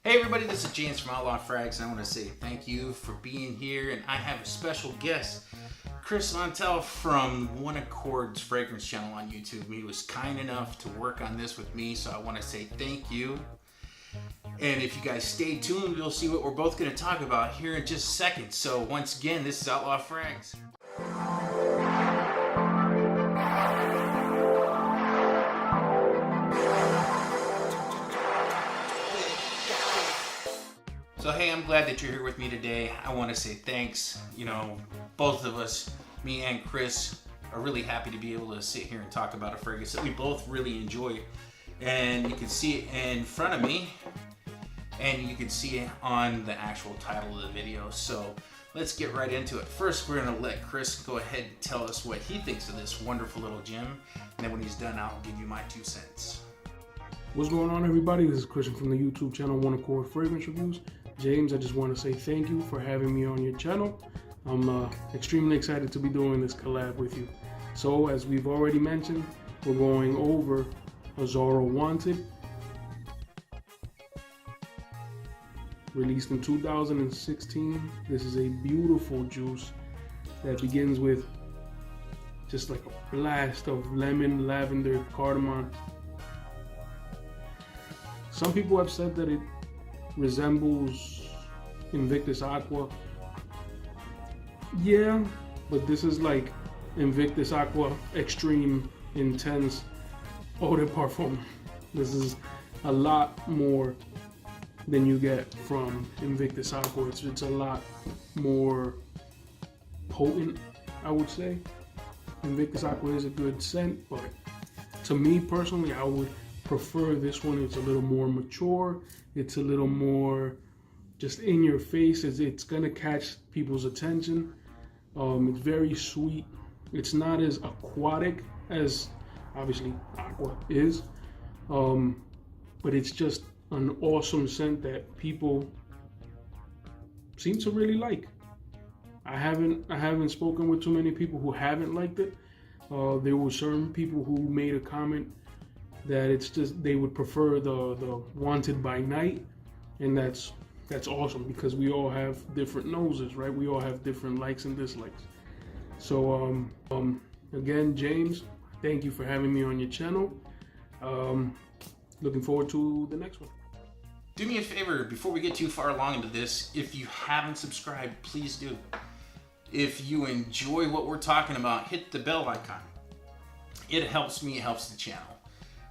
Hey everybody, this is James from OutLaw Frags, and I want to say thank you for being here. And I have a special guest, Chris Montel from One Accord's fragrance channel on YouTube. He was kind enough to work on this with me, so I want to say thank you. And if you guys stay tuned, you'll see what we're both going to talk about here in just a second. So once again, this is OutLaw Frags. So hey, I'm glad that you're here with me today. I want to say thanks. You know, both of us, me and Chris, are really happy to be able to sit here and talk about a fragrance that we both really enjoy. And you can see it in front of me, and you can see it on the actual title of the video. So let's get right into it. First, we're gonna let Chris go ahead and tell us what he thinks of this wonderful little gem. And then when he's done, I'll give you my 2 cents. What's going on, everybody? This is Christian from the YouTube channel One Accord Fragrance Reviews. James, I just want to say thank you for having me on your channel. I'm extremely excited to be doing this collab with you. So, as we've already mentioned, we're going over Azzaro Wanted, released in 2016. This is a beautiful juice that begins with just like a blast of lemon, lavender, cardamom. Some people have said that it resembles Invictus Aqua. Yeah, but this is like Invictus Aqua Extreme Intense Eau de Parfum. This is a lot more than you get from Invictus Aqua. It's a lot more potent, I would say. Invictus Aqua is a good scent, but to me personally, I would prefer this one. It's a little more mature. It's a little more just in your face. It's gonna catch people's attention. It's very sweet. It's not as aquatic as obviously Aqua is, but it's just an awesome scent that people seem to really like. I haven't spoken with too many people who haven't liked it. There were certain people who made a comment that it's just they would prefer the Wanted by Night, and that's awesome because we all have different noses, right? We all have different likes and dislikes. So again, James, thank you for having me on your channel. Looking forward to the next one. Do me a favor before we get too far along into this. If you haven't subscribed, please do. If you enjoy what we're talking about, hit the bell icon. It helps me, it helps the channel.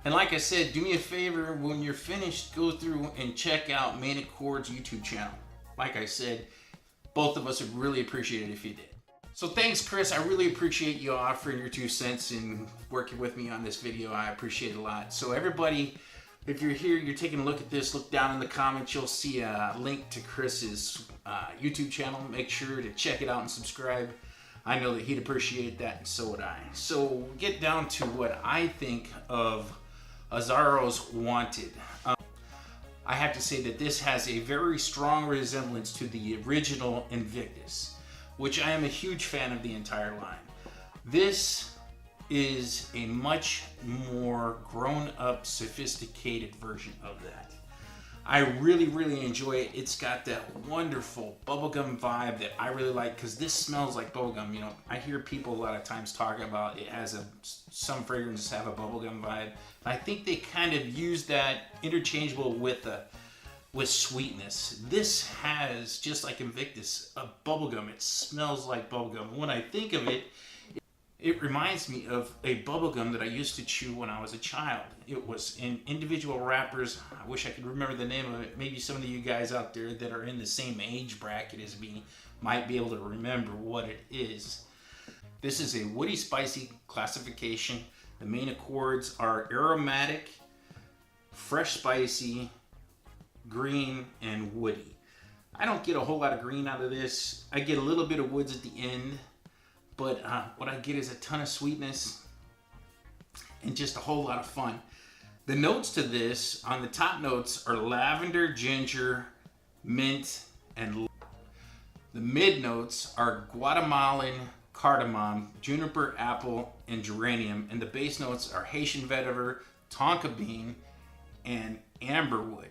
And like I said, do me a favor, when you're finished, go through and check out Main Accord's YouTube channel. Like I said, both of us would really appreciate it if you did. So thanks, Chris. I really appreciate you offering your 2 cents and working with me on this video. I appreciate it a lot. So everybody, if you're here, you're taking a look at this, look down in the comments. You'll see a link to Chris's YouTube channel. Make sure to check it out and subscribe. I know that he'd appreciate that, and so would I. So get down to what I think of Azzaro's Wanted. I have to say that this has a very strong resemblance to the original Invictus, which I am a huge fan of the entire line. This is a much more grown-up, sophisticated version of that. I really, really enjoy it. It's got that wonderful bubblegum vibe that I really like, because this smells like bubblegum. You know, I hear people a lot of times talking about it has some fragrances have a bubblegum vibe. I think they kind of use that interchangeable with sweetness. This has, just like Invictus, a bubblegum. It smells like bubblegum. When I think of it, it reminds me of a bubblegum that I used to chew when I was a child. It was in individual wrappers. I wish I could remember the name of it. Maybe some of you guys out there that are in the same age bracket as me might be able to remember what it is. This is a woody spicy classification. The main accords are aromatic, fresh spicy, green, and woody. I don't get a whole lot of green out of this. I get a little bit of woods at the end. But what I get is a ton of sweetness and just a whole lot of fun. The notes to this, on the top notes, are lavender, ginger, mint, and the mid notes are Guatemalan, cardamom, juniper, apple, and geranium. And the base notes are Haitian vetiver, tonka bean, and amberwood.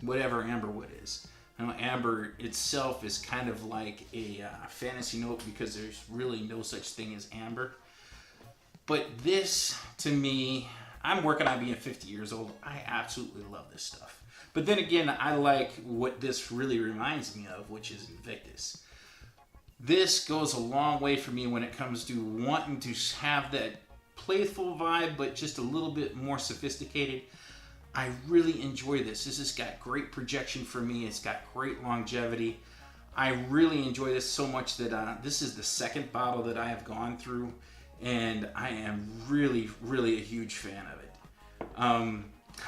whatever amberwood is. Now, amber itself is kind of like a fantasy note because there's really no such thing as amber. But this, to me, I'm working on being 50 years old. I absolutely love this stuff. But then again, I like what this really reminds me of, which is Invictus. This goes a long way for me when it comes to wanting to have that playful vibe, but just a little bit more sophisticated. I really enjoy this. This has got great projection for me. It's got great longevity. I really enjoy this so much that this is the second bottle that I have gone through, and I am really, really a huge fan of it.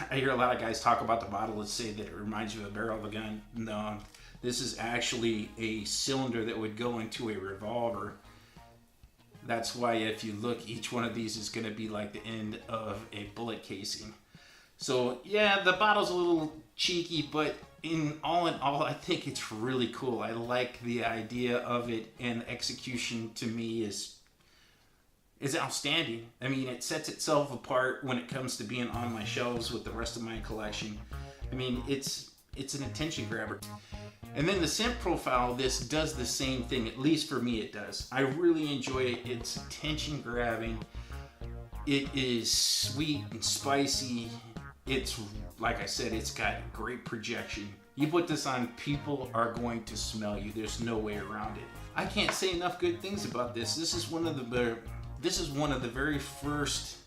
I hear a lot of guys talk about the bottle and say that it reminds you of a barrel of a gun. No, this is actually a cylinder that would go into a revolver. That's why if you look, each one of these is going to be like the end of a bullet casing. So yeah, the bottle's a little cheeky, but in all, I think it's really cool. I like the idea of it, and the execution to me is outstanding. I mean, it sets itself apart when it comes to being on my shelves with the rest of my collection. I mean, it's an attention grabber. And then the scent profile of this does the same thing, at least for me it does. I really enjoy it. It's attention grabbing. It is sweet and spicy. It's, like I said, it's got great projection. You put this on, people are going to smell you. There's no way around it. I can't say enough good things about this. This is one of the very first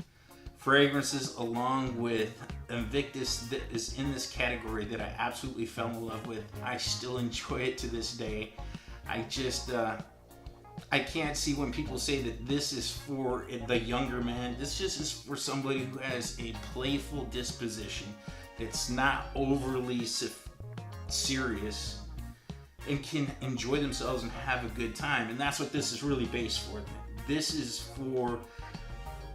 fragrances, along with Invictus, that is in this category that I absolutely fell in love with. I still enjoy it to this day. I just I can't see when people say that this is for the younger man. This just is for somebody who has a playful disposition. It's not overly serious and can enjoy themselves and have a good time. And that's what this is really based for. This is for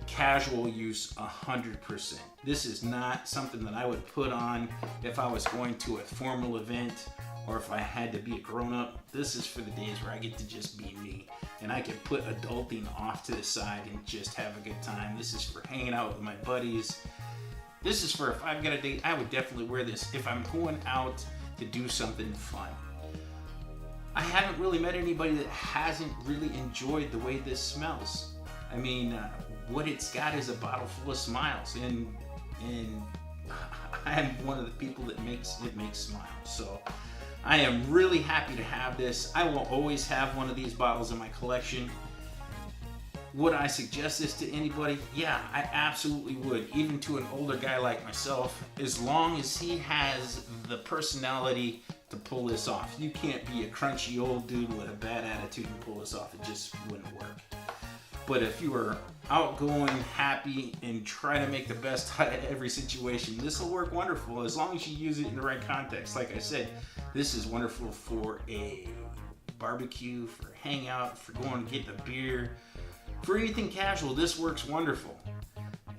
casual use 100%. This is not something that I would put on if I was going to a formal event or if I had to be a grown-up. This is for the days where I get to just be me, and I can put adulting off to the side and just have a good time. This is for hanging out with my buddies. This is for if I've got a date. I would definitely wear this if I'm going out to do something fun. I haven't really met anybody that hasn't really enjoyed the way this smells. I mean, what it's got is a bottle full of smiles, and I am one of the people that makes smiles. So I am really happy to have this. I will always have one of these bottles in my collection. Would I suggest this to anybody? Yeah, I absolutely would. Even to an older guy like myself, as long as he has the personality to pull this off. You can't be a crunchy old dude with a bad attitude and pull this off. It just wouldn't work. But if you are outgoing, happy, and try to make the best out of every situation, this will work wonderful as long as you use it in the right context. Like I said, this is wonderful for a barbecue, for a hangout, for going to get a beer, for anything casual. This works wonderful.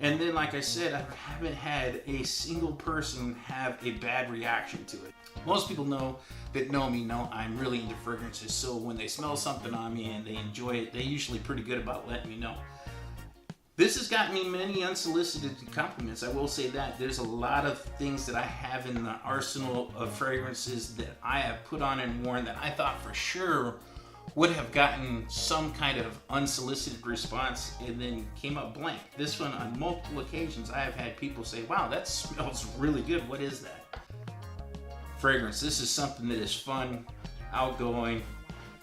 And then, like I said, I haven't had a single person have a bad reaction to it. Most people know me know I'm really into fragrances, so when they smell something on me and they enjoy it, they're usually pretty good about letting me know. This has got me many unsolicited compliments. I will say that. There's a lot of things that I have in the arsenal of fragrances that I have put on and worn that I thought for sure would have gotten some kind of unsolicited response and then came up blank. This one, on multiple occasions, I have had people say, wow, that smells really good. What is that? Fragrance. This is something that is fun, outgoing,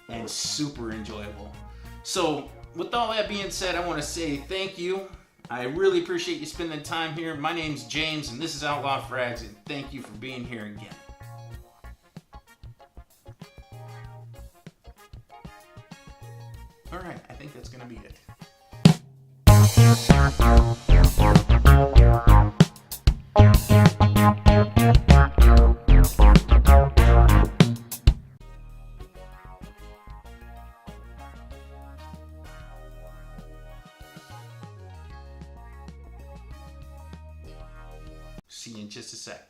and super enjoyable. So with all that being said, I want to say thank you. I really appreciate you spending time here. My name's James, and this is OutLaw Frags, and thank you for being here again. All right, I think that's going to be it. See you in just a sec.